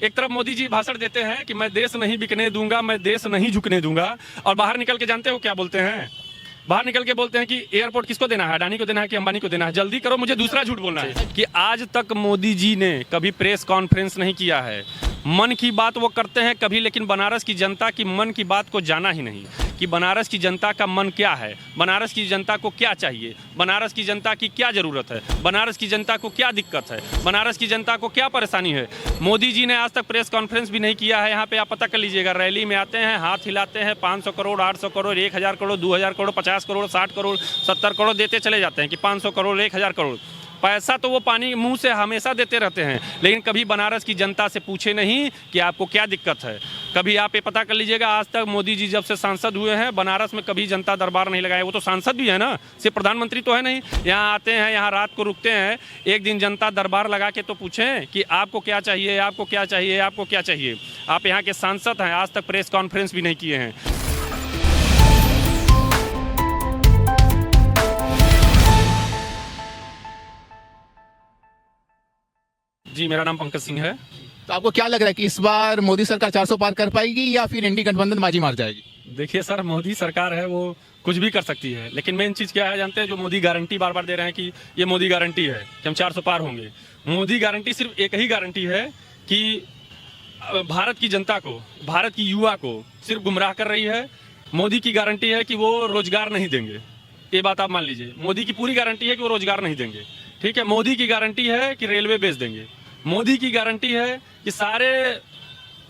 एक तरफ मोदी जी भाषण देते हैं कि मैं देश नहीं बिकने दूंगा, मैं देश नहीं झुकने दूंगा, और बाहर निकल के जानते हो क्या बोलते हैं? बाहर निकल के बोलते हैं कि एयरपोर्ट किसको देना है, अडानी को देना है कि अंबानी को देना है? जल्दी करो, मुझे दूसरा झूठ बोलना है कि आज तक मोदी जी ने कभी प्रेस कॉन्फ्रेंस नहीं किया है। मन की बात वो करते हैं कभी, लेकिन बनारस की जनता की मन की बात को जाना ही नहीं कि बनारस की जनता का मन क्या है, बनारस की जनता को क्या चाहिए, बनारस की जनता की क्या ज़रूरत है, बनारस की जनता को क्या दिक्कत है, बनारस की जनता को क्या परेशानी है। मोदी जी ने आज तक प्रेस कॉन्फ्रेंस भी नहीं किया है। यहाँ पे आप पता कर लीजिएगा, रैली में आते हैं, हाथ हिलाते हैं, 500 करोड़, 800 करोड़, 1000 करोड़, 2000 करोड़, 50 करोड़, 60 करोड़, 70 करोड़ देते चले जाते हैं कि 500 करोड़, 1000 करोड़। पैसा तो वो पानी मुंह से हमेशा देते रहते हैं, लेकिन कभी बनारस की जनता से पूछे नहीं कि आपको क्या दिक्कत है। कभी आप ये पता कर लीजिएगा, आज तक मोदी जी जब से सांसद हुए हैं बनारस में कभी जनता दरबार नहीं लगाए। वो तो सांसद भी है ना, सिर्फ प्रधानमंत्री तो है नहीं। यहाँ आते हैं, यहाँ रात को रुकते हैं, एक दिन जनता दरबार लगा के तो पूछें कि आपको क्या चाहिए, आपको क्या चाहिए, आपको क्या चाहिए। आप यहाँ के सांसद हैं, आज तक प्रेस कॉन्फ्रेंस भी नहीं किए हैं। जी, मेरा नाम पंकज सिंह है। तो आपको क्या लग रहा है कि इस बार मोदी सरकार 400 पार कर पाएगी या फिर इंडी गठबंधन बाजी मार जाएगी? देखिए सर, मोदी सरकार है वो कुछ भी कर सकती है, लेकिन मेन चीज़ क्या है जानते हैं? जो मोदी गारंटी बार बार दे रहे हैं कि ये मोदी गारंटी है कि हम 400 पार होंगे। मोदी गारंटी सिर्फ एक ही गारंटी है कि भारत की जनता को, भारत की युवा को सिर्फ गुमराह कर रही है। मोदी की गारंटी है कि वो रोजगार नहीं देंगे, ये बात आप मान लीजिए। मोदी की पूरी गारंटी है कि वो रोजगार नहीं देंगे, ठीक है। मोदी की गारंटी है कि रेलवे बेच देंगे। मोदी की गारंटी है कि सारे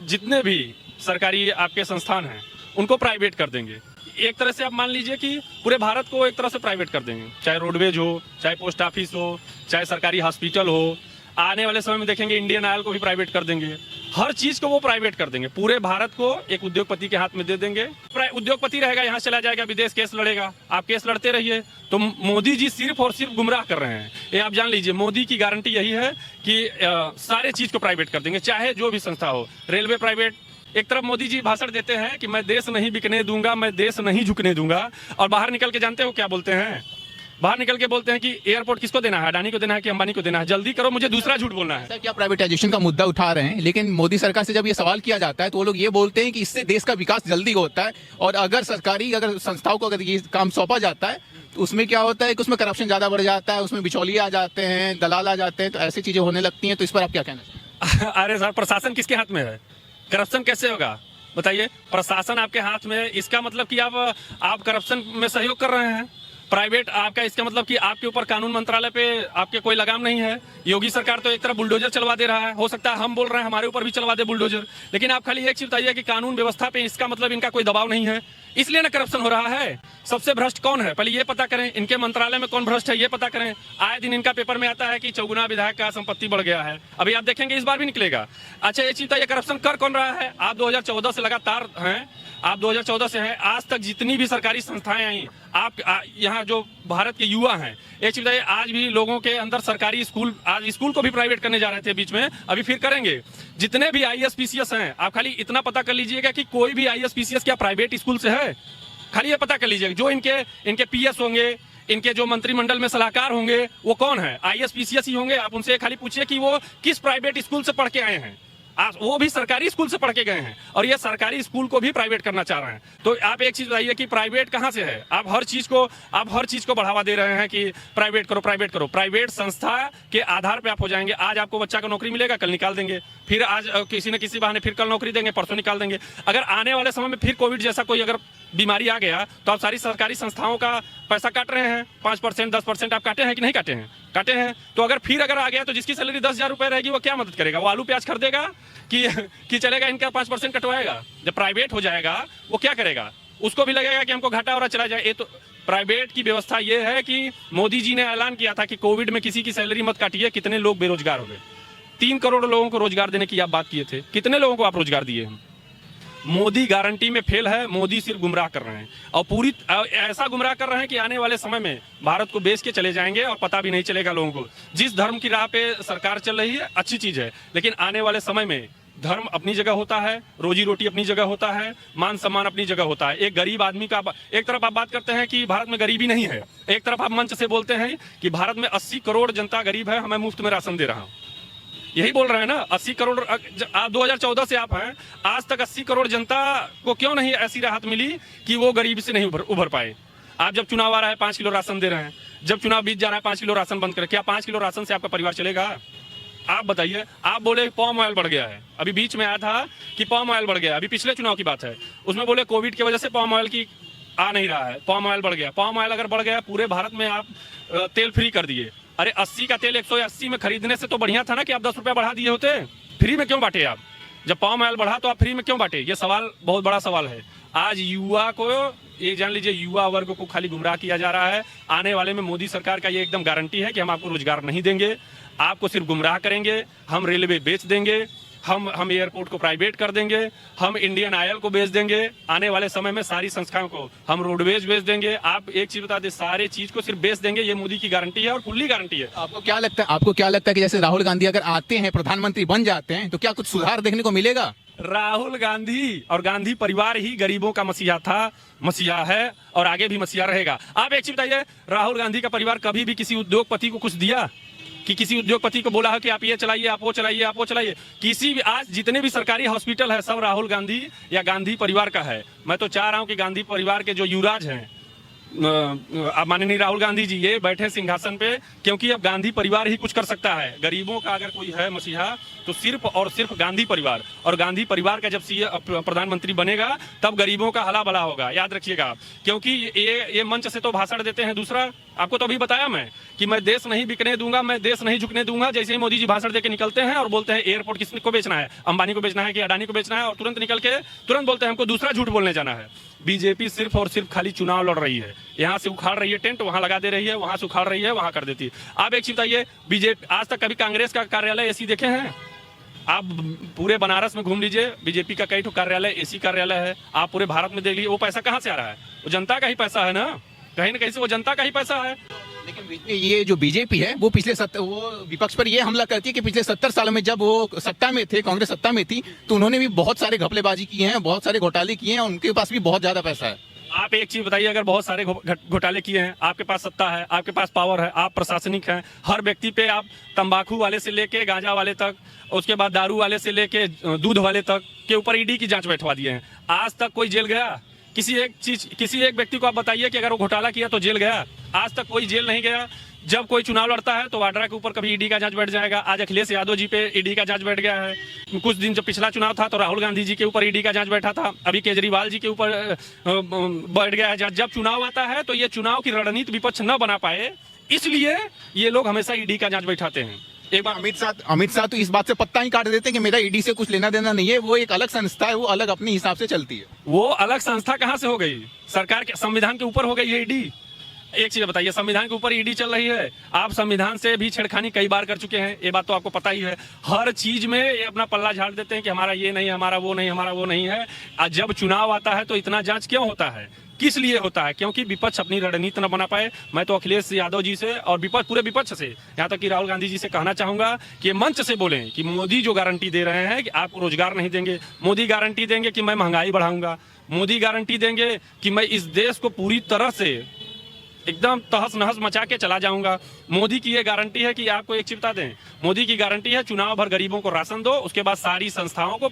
जितने भी सरकारी आपके संस्थान हैं उनको प्राइवेट कर देंगे। एक तरह से आप मान लीजिए कि पूरे भारत को एक तरह से प्राइवेट कर देंगे, चाहे रोडवेज हो, चाहे पोस्ट ऑफिस हो, चाहे सरकारी हॉस्पिटल हो। आने वाले समय में देखेंगे इंडियन ऑयल को भी प्राइवेट कर देंगे। हर चीज को वो प्राइवेट कर देंगे, पूरे भारत को एक उद्योगपति के हाथ में दे देंगे। उद्योगपति रहेगा, यहाँ चला जाएगा, विदेश केस लड़ेगा, आप केस लड़ते रहिए। तो मोदी जी सिर्फ और सिर्फ गुमराह कर रहे हैं, ये आप जान लीजिए। मोदी की गारंटी यही है कि सारे चीज को प्राइवेट कर देंगे, चाहे जो भी संस्था हो। Railway private. एक तरफ मोदी जी भाषण देते हैं कि मैं देश नहीं बिकने दूंगा, मैं देश नहीं झुकने दूंगा, और बाहर निकल के जानते हो क्या बोलते हैं? बाहर निकल के बोलते हैं कि एयरपोर्ट किसको देना है, अडानी को देना है कि अंबानी को देना है? जल्दी करो, मुझे दूसरा झूठ बोलना है। सर, क्या प्राइवेटाइजेशन का मुद्दा उठा रहे हैं, लेकिन मोदी सरकार से जब ये सवाल किया जाता है तो वो लोग ये बोलते हैं कि इससे देश का विकास जल्दी होता है, और अगर सरकारी संस्थाओं को अगर ये काम सौंपा जाता है तो उसमें क्या होता है कि उसमें करप्शन ज्यादा बढ़ जाता है, उसमें बिचौलिए आ जाते हैं, दलाल आ जाते हैं, तो ऐसी चीजें होने लगती हैं। तो इस पर आप क्या कहना चाहिए? अरे सर, प्रशासन किसके हाथ में है? करप्शन कैसे होगा बताइए? प्रशासन आपके हाथ में है, इसका मतलब कि आप करप्शन में सहयोग कर रहे हैं। प्राइवेट आपका, इसका मतलब कि आपके ऊपर कानून मंत्रालय पे आपके कोई लगाम नहीं है। योगी सरकार तो एक तरफ बुलडोजर चलवा दे रहा है, हो सकता है हम बोल रहे हैं हमारे ऊपर भी चलवा दे बुलडोजर, लेकिन आप खाली एक चीज बताइए कि कानून व्यवस्था पे इसका मतलब इनका कोई दबाव नहीं है, इसलिए ना करप्शन हो रहा है। सबसे भ्रष्ट कौन है पहले ये पता करें, इनके मंत्रालय में कौन भ्रष्ट है ये पता करें। आए दिन इनका पेपर में आता है कि चौगुना विधायक का संपत्ति बढ़ गया है, अभी आप देखेंगे इस बार भी निकलेगा। अच्छा, ये चीज बताइए, करप्शन कर कौन रहा है? आप 2014 से लगातार हैं, आप 2014 से हैं, आज तक जितनी भी सरकारी संस्थाएं आई, आप यहाँ जो भारत के युवा हैं, एक चीज बताइए, आज भी लोगों के अंदर सरकारी स्कूल, आज स्कूल को भी प्राइवेट करने जा रहे थे बीच में, अभी फिर करेंगे। जितने भी IAS PCS हैं, आप खाली इतना पता कर लीजिएगा कि कोई भी IAS PCS क्या प्राइवेट स्कूल से है? खाली ये पता कर लीजिएगा। जो इनके PS होंगे, इनके जो मंत्रिमंडल में सलाहकार होंगे, वो कौन है? IAS PCS ही होंगे। आप उनसे खाली पूछिए कि वो किस प्राइवेट स्कूल से पढ़ के आए हैं। वो भी सरकारी स्कूल से पढ़ के गए हैं, और ये सरकारी स्कूल को भी प्राइवेट करना चाह रहे हैं। तो आप एक चीज बताइए कि प्राइवेट कहाँ से है? आप हर चीज को बढ़ावा दे रहे हैं कि प्राइवेट करो, प्राइवेट करो। प्राइवेट संस्था के आधार पे आप हो जाएंगे। आज आपको बच्चा को नौकरी मिलेगा, कल निकाल देंगे, फिर आज किसी न किसी बहाने फिर कल नौकरी देंगे, परसों निकाल देंगे। अगर आने वाले समय में फिर कोविड जैसा कोई अगर बीमारी आ गया तो आप सारी सरकारी संस्थाओं का पैसा काट रहे हैं। 5%, 10% आप काटे हैं कि नहीं काटे हैं? काटे हैं। तो अगर आ गया तो जिसकी सैलरी 10,000 रुपए रहेगी वो क्या मदद करेगा? वो आलू प्याज खरीदेगा कि चलेगा इनका 5% कटवाएगा? जब प्राइवेट हो जाएगा वो क्या करेगा? उसको भी लगेगा कि हमको घाटा हो रहा, चला जाए। ये तो प्राइवेट की व्यवस्था ये है कि मोदी जी ने ऐलान किया था कि कोविड में किसी की सैलरी मत काटिए। कितने लोग बेरोजगार हो गए? 3 करोड़ लोगों को रोजगार देने की आप बात किए थे, कितने लोगों को आप रोजगार दिए हैं? मोदी गारंटी में फेल है। मोदी सिर्फ गुमराह कर रहे हैं, और पूरी ऐसा गुमराह कर रहे हैं कि आने वाले समय में भारत को बेच के चले जाएंगे और पता भी नहीं चलेगा लोगों को। जिस धर्म की राह पे सरकार चल रही है अच्छी चीज है, लेकिन आने वाले समय में धर्म अपनी जगह होता है, रोजी रोटी अपनी जगह होता है, मान सम्मान अपनी जगह होता है। एक गरीब आदमी का, एक तरफ आप बात करते हैं कि भारत में गरीबी नहीं है, एक तरफ आप मंच से बोलते हैं कि भारत में 80 करोड़ जनता गरीब है, हमें मुफ्त में राशन दे रहा हूं। यही बोल रहे हैं ना, 80 करोड़ 2014 से आप हैं, आज तक 80 करोड़ जनता को क्यों नहीं ऐसी राहत मिली कि वो गरीबी से नहीं उभर पाए। आप जब चुनाव आ रहा है 5 किलो राशन दे रहे हैं, जब चुनाव बीत जा रहा है 5 किलो राशन बंद करें, क्या 5 किलो राशन से आपका परिवार चलेगा? आप बताइए। आप बोले पाम ऑयल बढ़ गया है, अभी बीच में आया था कि पाम ऑयल बढ़ गया, अभी पिछले चुनाव की बात है, उसमें बोले कोविड की वजह से पाम ऑयल की आ नहीं रहा है, पाम ऑयल बढ़ गया। पाम ऑयल अगर बढ़ गया, पूरे भारत में आप तेल फ्री कर दिए। अरे 80 का तेल 180 में खरीदने से तो बढ़िया था ना कि आप 10 रुपया बढ़ा दिए होते। फ्री में क्यों बांटे आप? जब पाम ऑयल बढ़ा तो आप फ्री में क्यों बांटे? ये सवाल बहुत बड़ा सवाल है। आज युवा को, ये जान लीजिए, युवा वर्ग को खाली गुमराह किया जा रहा है। आने वाले में मोदी सरकार का ये एकदम गारंटी है कि हम आपको रोजगार नहीं देंगे, आपको सिर्फ गुमराह करेंगे, हम रेलवे बेच देंगे, हम एयरपोर्ट को प्राइवेट कर देंगे, हम इंडियन ऑयल को बेच देंगे, आने वाले समय में सारी संस्थाओं को हम रोडवेज बेच देंगे। आप एक चीज बता दें, सारे चीज को सिर्फ बेच देंगे, ये मोदी की गारंटी है और फुल्ली गारंटी है। आपको क्या लगता है कि जैसे राहुल गांधी अगर आते हैं, प्रधानमंत्री बन जाते हैं, तो क्या कुछ सुधार देखने को मिलेगा? राहुल गांधी और गांधी परिवार ही गरीबों का मसीहा था, मसीहा है और आगे भी मसीहा रहेगा। आप एक चीज बताइए, राहुल गांधी का परिवार कभी भी किसी उद्योगपति को कुछ दिया? कि किसी उद्योगपति को बोला है कि आप ये चलाइए, आप वो चलाइए, आप वो चलाइए? किसी भी, आज जितने भी सरकारी हॉस्पिटल है सब राहुल गांधी या गांधी परिवार का है। मैं तो चाह रहा हूं कि गांधी परिवार के जो युवराज हैं, अब माननीय राहुल गांधी जी, ये बैठे सिंहासन पे, क्योंकि अब गांधी परिवार ही कुछ कर सकता है। गरीबों का अगर कोई है मसीहा तो सिर्फ और सिर्फ गांधी परिवार, और गांधी परिवार का जब प्रधानमंत्री बनेगा तब गरीबों का हला भला होगा, याद रखिएगा आप। क्योंकि ये मंच से तो भाषण देते हैं, दूसरा आपको तो अभी बताया मैं कि मैं देश नहीं बिकने दूंगा, मैं देश नहीं झुकने दूंगा। जैसे ही मोदी जी भाषण देके निकलते हैं और बोलते हैं एयरपोर्ट किसको बेचना है, अंबानी को बेचना है कि अडानी को बेचना है, और तुरंत निकल के तुरंत बोलते हैं हमको दूसरा झूठ बोलने जाना है। बीजेपी सिर्फ और सिर्फ खाली चुनाव लड़ रही है, यहाँ से उखाड़ रही है टेंट, वहां लगा दे रही है, वहां से उखाड़ रही है, वहां कर देती है। आप एक चीज बताइए, बीजेपी आज तक कभी कांग्रेस का कार्यालय एसी देखे हैं? आप पूरे बनारस में घूम लीजिए, बीजेपी का कई ठो कार्यालय एसी कार्यालय है। आप पूरे भारत में देख लीजिए, वो पैसा कहाँ से आ रहा है? वो जनता का ही पैसा है ना कहीं से वो जनता का ही पैसा है। लेकिन ये जो बीजेपी है वो वो विपक्ष पर ये हमला करती है कि पिछले 70 सालों में जब वो सत्ता में थे, कांग्रेस सत्ता में थी, तो उन्होंने भी बहुत सारे घपलेबाजी किए हैं, बहुत सारे घोटाले किए हैं, उनके पास भी बहुत ज्यादा पैसा है। आप एक चीज बताइए, अगर बहुत सारे घोटाले किए हैं, आपके पास सत्ता है, आपके पास पावर है, आप प्रशासनिक हैं, हर व्यक्ति पे आप तंबाकू वाले से लेके गांजा वाले तक, उसके बाद दारू वाले से लेके दूध वाले तक के ऊपर ईडी की जांच बैठवा दिए हैं। आज तक कोई जेल गया? किसी एक व्यक्ति को आप बताइए कि अगर वो घोटाला किया तो जेल गया? आज तक कोई जेल नहीं गया। जब कोई चुनाव लड़ता है तो वाड्रा के ऊपर कभी ईडी का जांच बैठ जाएगा। आज अखिलेश यादव जी पे ईडी का जांच बैठ गया है। कुछ दिन जब पिछला चुनाव था तो राहुल गांधी जी के ऊपर ईडी का जांच बैठा था। अभी केजरीवाल जी के ऊपर बैठ गया है। जब चुनाव आता है तो ये चुनाव की रणनीति विपक्ष न बना पाए, इसलिए ये लोग हमेशा ईडी का जांच बैठाते हैं। एक बार अमित शाह तो इस बात से पत्ता ही काट देते हैं कि मेरा ईडी से कुछ लेना देना नहीं है, वो एक अलग संस्था है, वो अलग अपने हिसाब से चलती है। वो अलग संस्था कहाँ से हो गई? सरकार के संविधान के ऊपर हो गई है ईडी। एक चीज बताइए, संविधान के ऊपर ईडी चल रही है। आप संविधान से भी छेड़खानी कई बार कर चुके हैं, ये बात तो आपको पता ही है। हर चीज में ये अपना पल्ला झाड़ देते हैं कि हमारा ये नहीं, हमारा वो नहीं, हमारा वो नहीं है। आज जब चुनाव आता है तो इतना जांच क्यों होता है? किस लिए होता है? क्योंकि विपक्ष अपनी रणनीति न बना पाए। मैं तो अखिलेश यादव जी से और पूरे विपक्ष से, यहाँ तक कि राहुल गांधी जी से कहना चाहूंगा कि ये मंच से बोलें कि मोदी जो गारंटी दे रहे हैं कि आपको रोजगार नहीं देंगे, मोदी गारंटी देंगे कि मैं महंगाई बढ़ाऊंगा, मोदी गारंटी देंगे कि मैं इस देश को पूरी तरह से एकदम तहस नहस मचा के चला जाऊंगा। मोदी की ये गारंटी है कि आपको एक चीज बता दें, मोदी की गारंटी है चुनाव भर गरीबों को राशन दो, उसके बाद सारी संस्थाओं को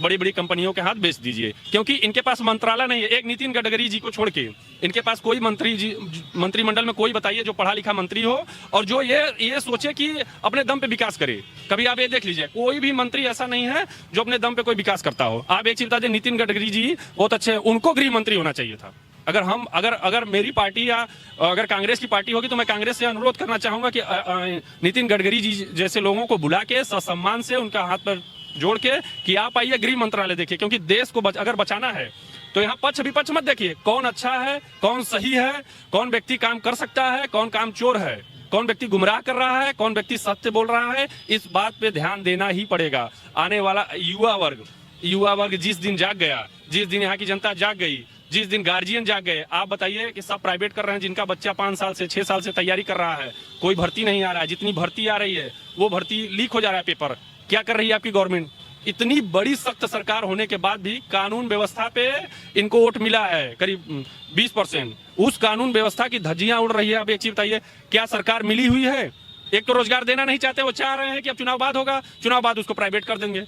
बड़ी बड़ी कंपनियों के हाथ बेच दीजिए। क्योंकि इनके पास मंत्रालय नहीं है। एक नितिन गडकरी जी को छोड़ के इनके पास कोई मंत्रिमंडल में कोई बताइए जो पढ़ा लिखा मंत्री हो और जो ये सोचे कि अपने दम पे विकास करे। कभी आप ये देख लीजिए, कोई भी मंत्री ऐसा नहीं है जो अपने दम पे कोई विकास करता हो। आप एक चीज बता दें, नितिन गडकरी जी बहुत अच्छे हैं, उनको गृह मंत्री होना चाहिए था। अगर मेरी पार्टी या अगर कांग्रेस की पार्टी होगी तो मैं कांग्रेस से अनुरोध करना चाहूंगा कि नितिन गडकरी जी जैसे लोगों को बुला के ससम्मान से उनका हाथ पर जोड़ के कि आप आइए गृह मंत्रालय देखिए। क्योंकि देश को अगर बचाना है तो यहाँ पक्ष विपक्ष मत देखिए, कौन अच्छा है, कौन सही है, कौन व्यक्ति काम कर सकता है, कौन काम चोर है, कौन व्यक्ति गुमराह कर रहा है, कौन व्यक्ति सत्य बोल रहा है। इस बात पे ध्यान देना ही पड़ेगा। आने वाला युवा वर्ग जिस दिन जाग गया, जिस दिन यहाँ की जनता जाग गई, जिस दिन गार्जियन जाग गए, आप बताइए कि सब प्राइवेट कर रहे हैं, जिनका बच्चा 5 साल से 6 साल से तैयारी कर रहा है, कोई भर्ती नहीं आ रहा है। जितनी भर्ती आ रही है वो भर्ती लीक हो जा रहा है पेपर। क्या कर रही है आपकी गवर्नमेंट? इतनी बड़ी सख्त सरकार होने के बाद भी कानून व्यवस्था पे इनको वोट मिला है करीब 20%। उस कानून व्यवस्था की धज्जियां उड़ रही है। अब एक चीज बताइए, क्या सरकार मिली हुई है? एक तो रोजगार देना नहीं चाहते, वो चाह रहे हैं कि अब चुनाव बाद होगा, चुनाव बाद उसको प्राइवेट कर देंगे,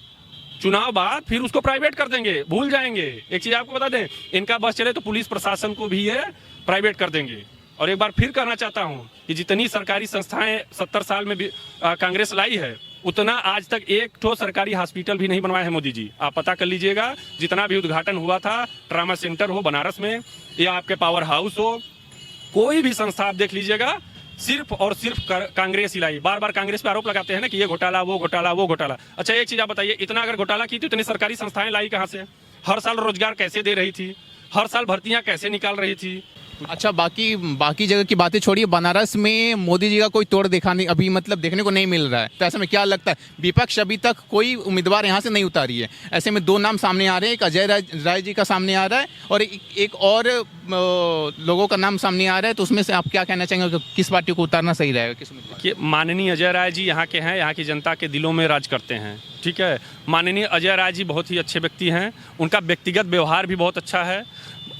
चुनाव बाद फिर उसको प्राइवेट कर देंगे, भूल जाएंगे। एक चीज आपको बता दें, इनका बस चले तो पुलिस प्रशासन को भी है प्राइवेट कर देंगे। और एक बार फिर कहना चाहता हूं कि जितनी सरकारी संस्थाएं 70 साल में भी कांग्रेस लाई है, उतना आज तक एक ठो सरकारी हॉस्पिटल भी नहीं बनवाए हैं मोदी जी। आप पता कर लीजिएगा, जितना भी उद्घाटन हुआ था, ट्रामा सेंटर हो बनारस में या आपके पावर हाउस हो, कोई भी संस्था आप देख लीजिएगा, सिर्फ और सिर्फ कांग्रेस ही लाई। बार बार कांग्रेस पे आरोप लगाते हैं ना कि ये घोटाला, वो घोटाला, वो घोटाला। अच्छा एक चीज आप बताइए, इतना अगर घोटाला की तो इतनी सरकारी संस्थाएं लाई कहां से? हर साल रोजगार कैसे दे रही थी, हर साल भर्तियां कैसे निकाल रही थी? अच्छा, बाकी जगह की बातें छोड़िए, बनारस में मोदी जी का कोई तोड़ दिखाने अभी मतलब देखने को नहीं मिल रहा है। तो ऐसे में क्या लगता है, विपक्ष अभी तक कोई उम्मीदवार यहाँ से नहीं उतारी है। ऐसे में दो नाम सामने आ रहे हैं, एक अजय राय जी का सामने आ रहा है और एक और लोगों का नाम सामने आ रहा है। तो उसमें से आप क्या कहना चाहेंगे, किस पार्टी को उतारना सही रहेगा, किस उम्मीदवार? कि माननीय अजय राय जी यहाँ के हैं, यहाँ की जनता के दिलों में राज करते हैं, ठीक है। माननीय अजय राय जी बहुत ही अच्छे व्यक्ति हैं, उनका व्यक्तिगत व्यवहार भी बहुत अच्छा है।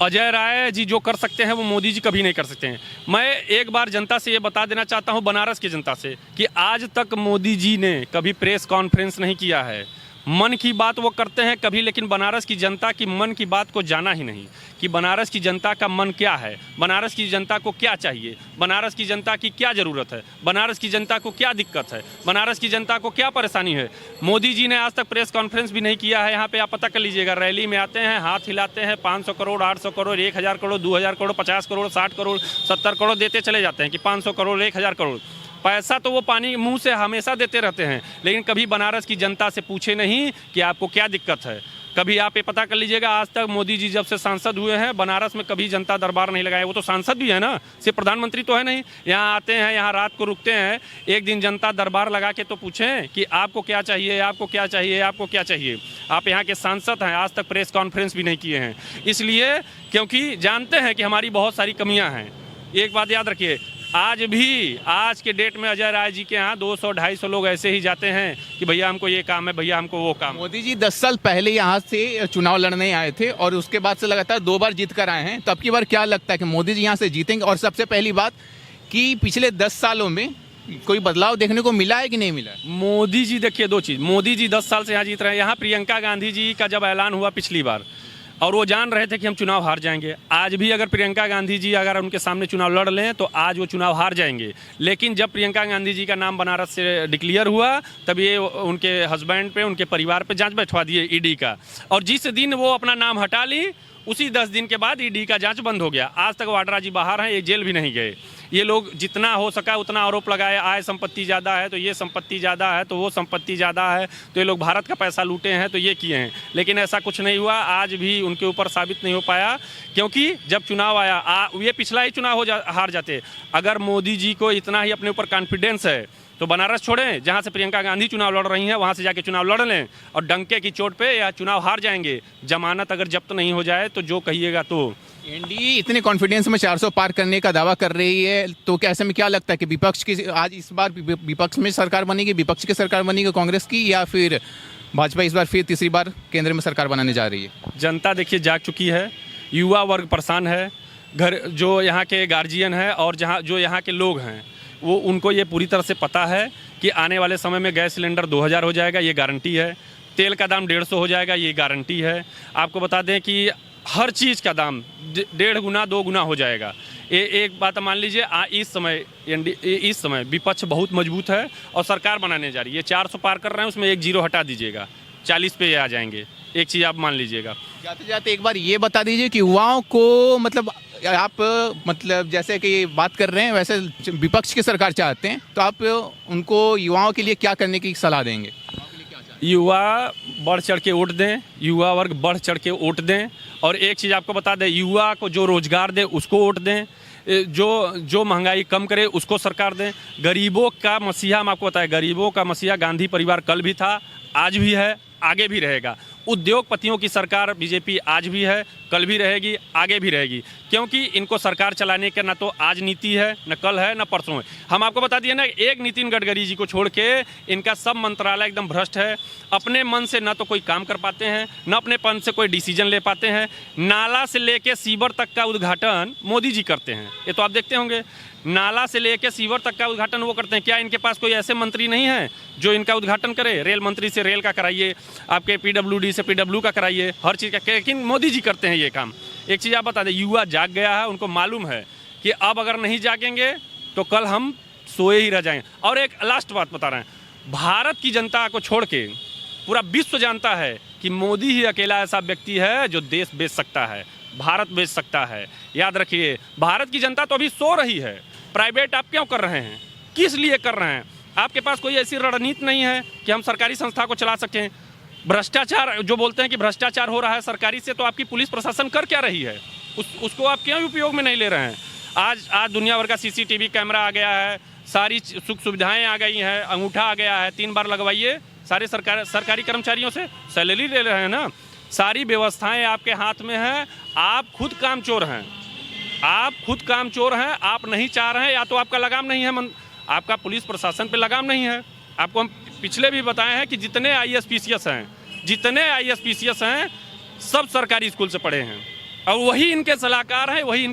अजय राय जी जो कर सकते हैं वो मोदी जी कभी नहीं कर सकते हैं। मैं एक बार जनता से ये बता देना चाहता हूँ, बनारस की जनता से, कि आज तक मोदी जी ने कभी प्रेस कॉन्फ्रेंस नहीं किया है। मन की बात वो करते हैं कभी, लेकिन बनारस की जनता की मन की बात को जाना ही नहीं कि बनारस की जनता का मन क्या है, बनारस की जनता को क्या चाहिए, बनारस की जनता की क्या ज़रूरत है, बनारस की जनता को क्या दिक्कत है, बनारस की जनता को क्या परेशानी है। मोदी जी ने आज तक प्रेस कॉन्फ्रेंस भी नहीं किया है। यहाँ पे आप पता कर लीजिएगा, रैली में आते हैं, हाथ हिलाते हैं, 500 करोड़, 800 करोड़, 1000 करोड़, 2000 करोड़, 50 करोड़, 60 करोड़, 70 करोड़ देते चले जाते हैं कि 500 करोड़, 1000 करोड़। पैसा तो वो पानी मुंह से हमेशा देते रहते हैं, लेकिन कभी बनारस की जनता से पूछे नहीं कि आपको क्या दिक्कत है। कभी आप ये पता कर लीजिएगा, आज तक मोदी जी जब से सांसद हुए हैं, बनारस में कभी जनता दरबार नहीं लगाया। वो तो सांसद भी है ना, सिर्फ प्रधानमंत्री तो है नहीं। यहाँ आते हैं, यहाँ रात को रुकते हैं, एक दिन जनता दरबार लगा के तो पूछें कि आपको क्या चाहिए, आपको क्या चाहिए, आपको क्या चाहिए। आप यहाँ के सांसद हैं, आज तक प्रेस कॉन्फ्रेंस भी नहीं किए हैं, इसलिए क्योंकि जानते हैं कि हमारी बहुत सारी कमियाँ हैं। एक बात याद रखिए, आज भी आज के डेट में अजय राय जी के यहाँ 200-250 लोग ऐसे ही जाते हैं कि भैया हमको ये काम है, भैया हमको वो काम। मोदी जी 10 साल पहले यहाँ से चुनाव लड़ने आए थे और उसके बाद से लगातार 2 बार जीत कर आए हैं। तो अब की बार क्या लगता है कि मोदी जी यहाँ से जीतेंगे? और सबसे पहली बात कि पिछले 10 सालों में कोई बदलाव देखने को मिला है कि नहीं मिला? मोदी जी देखिए, दो चीज़, मोदी जी 10 साल से यहाँ जीत रहे हैं। यहाँ प्रियंका गांधी जी का जब ऐलान हुआ पिछली बार, और वो जान रहे थे कि हम चुनाव हार जाएंगे। आज भी अगर प्रियंका गांधी जी अगर उनके सामने चुनाव लड़ लें तो आज वो चुनाव हार जाएंगे। लेकिन जब प्रियंका गांधी जी का नाम बनारस से डिक्लेयर हुआ, तब ये उनके हस्बैंड पे, उनके परिवार पे जांच बैठवा दिए ईडी का, और जिस दिन वो अपना नाम हटा ली, उसी 10 दिन के बाद ईडी का जांच बंद हो गया। आज तक वाड्रा जी बाहर हैं, ये जेल भी नहीं गए। ये लोग जितना हो सका उतना आरोप लगाए, आय संपत्ति ज़्यादा है तो ये संपत्ति ज़्यादा है, तो वो संपत्ति ज़्यादा है, तो ये लोग भारत का पैसा लूटे हैं, तो ये किए हैं। लेकिन ऐसा कुछ नहीं हुआ, आज भी उनके ऊपर साबित नहीं हो पाया, क्योंकि जब चुनाव आया, ये पिछला ही चुनाव हार जाते। अगर मोदी जी को इतना ही अपने ऊपर कॉन्फिडेंस है तो बनारस छोड़ें, जहां से प्रियंका गांधी चुनाव लड़ रही हैं, वहां से जाके चुनाव लड़ लें, और डंके की चोट पे या चुनाव हार जाएंगे। जमानत अगर जब्त नहीं हो जाए तो जो कहिएगा। तो एनडीए इतने कॉन्फिडेंस में 400 पार करने का दावा कर रही है, तो क्या ऐसे में क्या लगता है कि विपक्ष की आज इस बार विपक्ष में सरकार बनेगी, विपक्ष की सरकार बनेगी कांग्रेस की, या फिर भाजपा इस बार फिर तीसरी बार केंद्र में सरकार बनाने जा रही है? जनता देखिए जाग चुकी है, युवा वर्ग परेशान है, घर जो यहाँ के गार्जियन है और जो यहाँ के लोग हैं, वो उनको ये पूरी तरह से पता है कि आने वाले समय में गैस सिलेंडर 2000 हो जाएगा, ये गारंटी है। तेल का दाम 150 हो जाएगा, ये गारंटी है। आपको बता दें कि हर चीज़ का दाम 1.5 गुना 2 गुना हो जाएगा। एक बात मान लीजिए, इस समय विपक्ष बहुत मजबूत है और सरकार बनाने जा रही है। 400 पार कर रहे हैं, उसमें 1 जीरो हटा दीजिएगा, 40 पे आ जाएंगे। एक चीज़ आप मान लीजिएगा। जाते जाते एक बार ये बता दीजिए कि युवाओं को मतलब आप जैसे कि बात कर रहे हैं वैसे विपक्ष की सरकार चाहते हैं, तो आप उनको युवाओं के लिए क्या करने की सलाह देंगे? युवा बढ़ चढ़ के वोट दें, युवा वर्ग बढ़ चढ़ के वोट दें। और एक चीज़ आपको बता दें, युवा को जो रोजगार दे उसको वोट दें, जो महंगाई कम करे उसको सरकार दें। गरीबों का मसीहा, हम आपको बताएं, गरीबों का मसीहा गांधी परिवार कल भी था, आज भी है, आगे भी रहेगा। उद्योगपतियों की सरकार बीजेपी आज भी है, कल भी रहेगी, आगे भी रहेगी, क्योंकि इनको सरकार चलाने का ना तो आज नीति है, न कल है, न परसों है। हम आपको बता दिए ना, एक नितिन गडकरी जी को छोड़ के इनका सब मंत्रालय एकदम भ्रष्ट है। अपने मन से ना तो कोई काम कर पाते हैं, न अपने मन से कोई डिसीजन ले पाते हैं। नाला से लेके सीवर तक का उद्घाटन मोदी जी करते हैं, ये तो आप देखते होंगे। नाला से लेके सीवर तक का उद्घाटन वो करते हैं। क्या इनके पास कोई ऐसे मंत्री नहीं है जो इनका उद्घाटन करे? रेल मंत्री से रेल का कराइए, आपके पीडब्ल्यूडी से पीडब्ल्यू का कराइए, हर चीज़ का। लेकिन मोदी जी करते हैं ये काम। एक चीज़ आप बता दें, युवा जाग गया है, उनको मालूम है कि अब अगर नहीं जागेंगे तो कल हम सोए ही रह जाएंगे। और एक लास्ट बात बता रहे हैं, भारत की जनता को छोड़ के पूरा विश्व जानता है कि मोदी ही अकेला ऐसा व्यक्ति है जो देश बेच सकता है, भारत बेच सकता है। याद रखिए, भारत की जनता तो अभी सो रही है। प्राइवेट आप क्यों कर रहे हैं? किस लिए कर रहे हैं? आपके पास कोई ऐसी रणनीति नहीं है कि हम सरकारी संस्था को चला सकते हैं। भ्रष्टाचार जो बोलते हैं कि भ्रष्टाचार हो रहा है सरकारी से, तो आपकी पुलिस प्रशासन कर क्या रही है? उसको आप क्यों उपयोग में नहीं ले रहे हैं? आज दुनिया भर का CCTV कैमरा आ गया है, सारी सुख सुविधाएं आ गई हैं, अंगूठा आ गया है, 3 बार लगवाइए। सारे सरकारी कर्मचारियों से सैलरी ले रहे हैं ना, सारी व्यवस्थाएं आपके हाथ में हैं। आप खुद कामचोर हैं, आप खुद कामचोर हैं। आप नहीं चाह रहे हैं, या तो आपका लगाम नहीं है, आपका पुलिस प्रशासन पे लगाम नहीं है। आपको हम पिछले भी बताए हैं कि जितने IAS PCS हैं सब सरकारी स्कूल से पढ़े हैं, और वही इनके सलाहकार हैं, वही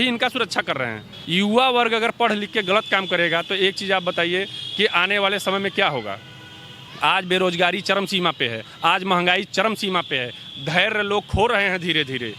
इनका सुरक्षा कर रहे हैं। युवा वर्ग अगर पढ़ लिख के गलत काम करेगा तो एक चीज़ आप बताइए कि आने वाले समय में क्या होगा। आज बेरोजगारी चरम सीमा पे है, आज महंगाई चरम सीमा पे है, धैर्य लोग खो रहे हैं धीरे धीरे।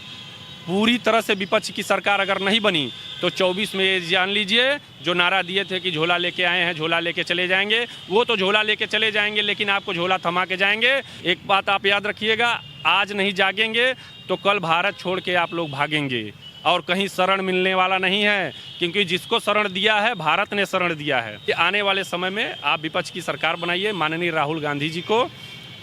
पूरी तरह से विपक्ष की सरकार अगर नहीं बनी तो 24 में ये जान लीजिए, जो नारा दिए थे कि झोला लेके आए हैं झोला लेके चले जाएंगे, वो तो झोला लेके चले जाएंगे, लेकिन आपको झोला थमा के जाएंगे। एक बात आप याद रखिएगा, आज नहीं जागेंगे तो कल भारत छोड़ के आप लोग भागेंगे, और कहीं शरण मिलने वाला नहीं है, क्योंकि जिसको शरण दिया है भारत ने शरण दिया है। कि आने वाले समय में आप विपक्ष की सरकार बनाइए, माननीय राहुल गांधी जी को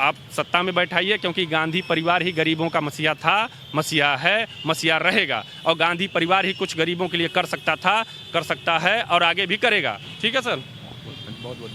आप सत्ता में बैठाइए, क्योंकि गांधी परिवार ही गरीबों का मसीहा था, मसीहा है, मसीहा रहेगा, और गांधी परिवार ही कुछ गरीबों के लिए कर सकता था, कर सकता है, और आगे भी करेगा। ठीक है सर, बहुत बहुत